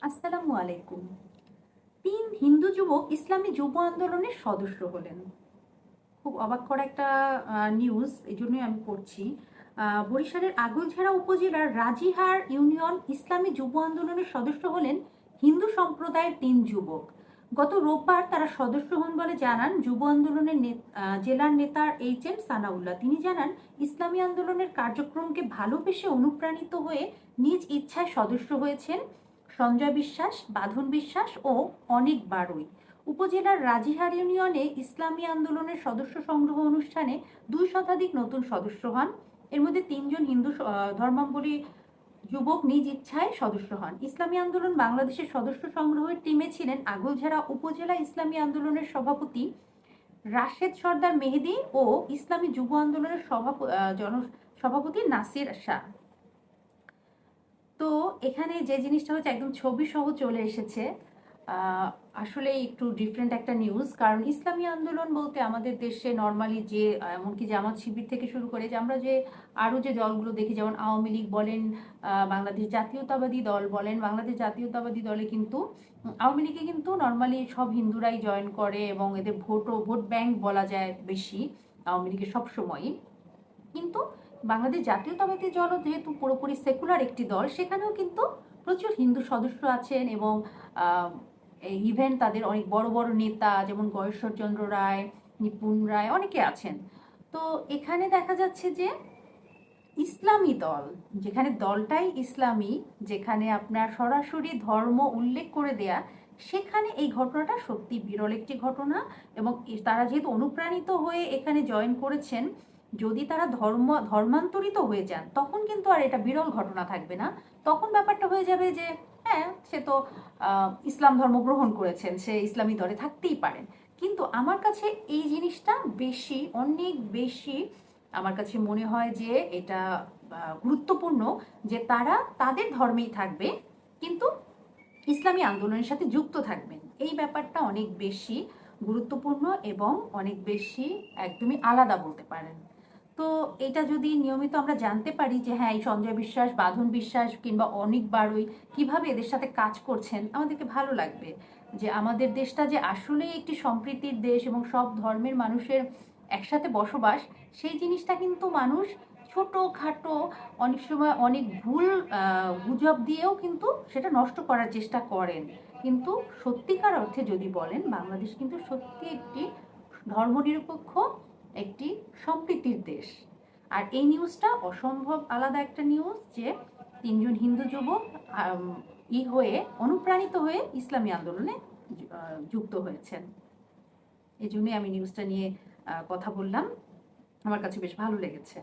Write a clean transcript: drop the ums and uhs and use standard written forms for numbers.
আসসালামু আলাইকুম। ৩ হিন্দু যুবক ইসলামী যুব আন্দোলনের সদস্য হলেন। খুব অবাক করা একটা নিউজ, এই জন্যই আমি পড়ছি। বরিশালের আগৈলঝাড়া উপজেলার রাজিহার ইউনিয়ন ইসলামী যুব আন্দোলনের সদস্য হলেন হিন্দু সম্প্রদায়ের ৩ যুবক। গত রোববার তারা সদস্য হন বলে জানান যুব আন্দোলনের জেলার নেতা HM সানাউল্লাহ। তিনি জানান, ইসলামী আন্দোলনের কার্যক্রমকে ভালোবেসে অনুপ্রাণিত হয়ে নিজ ইচ্ছায় সদস্য হয়েছেন সঞ্জয় বিশ্বাস, বাঁধন বিশ্বাস ও অনেক বারুই। উপজেলার রাজিহার ইউনিয়নে ইসলামী আন্দোলনের সদস্য সংগ্রহ অনুষ্ঠানে ২ শতাধিক নতুন সদস্য হন। এর মধ্যে ৩ জন হিন্দু ধর্মাবলম্বী যুবক নিজ ইচ্ছায় সদস্য হন। ইসলামী আন্দোলন বাংলাদেশের সদস্য সংগ্রহের টিমে ছিলেন আগৈলঝাড়া উপজেলা ইসলামী আন্দোলনের সভাপতি রাশেদ সর্দার মেহেদী ও ইসলামী যুব আন্দোলনের সভাপতি নাসির শাহ। তো এখানে যে জিনিসটা হচ্ছে একদম ছবি সহ চলে এসেছে। আসলে একটু ডিফারেন্ট একটা নিউজ, কারণ ইসলামী আন্দোলন বলতে আমাদের দেশে নর্মালি যে এমনকি জামাত শিবির থেকে শুরু করে যে আমরা যে আরও যে দলগুলো দেখি, যেমন আওয়ামী লীগ বলেন, বাংলাদেশ জাতীয়তাবাদী দল বলেন, বাংলাদেশ জাতীয়তাবাদী দলে কিন্তু আওয়ামী লীগে কিন্তু নর্মালি সব হিন্দুরাই জয়েন করে এবং এদের ভোট ব্যাংক বলা যায় বেশি আওয়ামী লীগের সবসময়ই। কিন্তু বাংলাদেশ জাতীয়তাবাদী দল যেহেতু পুরোপুরি সেকুলার একটি দল, সেখানেও কিন্তু প্রচুর হিন্দু সদস্য আছেন এবং ইভেন তাদের অনেক বড় বড় নেতা যেমন গয়েশ্বরচন্দ্র রায়, নিপুণ রায় অনেকে আছেন। তো এখানে দেখা যাচ্ছে যে ইসলামী দল, যেখানে দলটাই ইসলামী, যেখানে আপনার সরাসরি ধর্ম উল্লেখ করে দেয়া, সেখানে এই ঘটনাটা সত্যি বিরল একটি ঘটনা। এবং তারা যেহেতু অনুপ্রাণিত হয়ে এখানে জয়েন করেছেন, যদি তারা ধর্মান্তরিত হয়ে যান তখন কিন্তু আর এটা বিরল ঘটনা থাকবে না। তখন ব্যাপারটা হয়ে যাবে যে হ্যাঁ, সে তো ইসলাম ধর্ম গ্রহণ করেছেন, সে ইসলামী দলে থাকতেই পারেন। কিন্তু আমার কাছে এই জিনিসটা বেশি, অনেক বেশি আমার কাছে মনে হয় যে এটা গুরুত্বপূর্ণ যে তারা তাদের ধর্মেই থাকবে কিন্তু ইসলামী আন্দোলনের সাথে যুক্ত থাকবেন। এই ব্যাপারটা অনেক বেশি গুরুত্বপূর্ণ এবং অনেক বেশি একদমই আলাদা বলতে পারেন। তো এটা যদি নিয়মিত আমরা জানতে পারি যে হ্যাঁ, এই সঞ্জয় বিশ্বাস, বাঁধন বিশ্বাস কিংবা অনেক বারুই কিভাবে এদের সাথে কাজ করছেন, আমাদেরকে ভালো লাগবে যে আমাদের দেশটা যে আসলেই একটি সম্প্রীতির দেশ এবং সব ধর্মের মানুষের একসাথে বসবাস, সেই জিনিসটা কিন্তু মানুষ ছোটোখাটো অনেক সময় অনেক ভুল গুজব দিয়েও কিন্তু সেটা নষ্ট করার চেষ্টা করেন। কিন্তু সত্যিকার অর্থে যদি বলেন, বাংলাদেশ কিন্তু সত্যি একটি ধর্মনিরপেক্ষ একটি সম্প্রীতির দেশ। আর এই নিউজটা অসম্ভব আলাদা একটা নিউজ যে ৩ জন হিন্দু যুবক হয়ে অনুপ্রাণিত হয়ে ইসলামী আন্দোলনে যুক্ত হয়েছেন। এই জন্যই আমি নিউজটা নিয়ে কথা বললাম, আমার কাছে বেশ ভালো লেগেছে।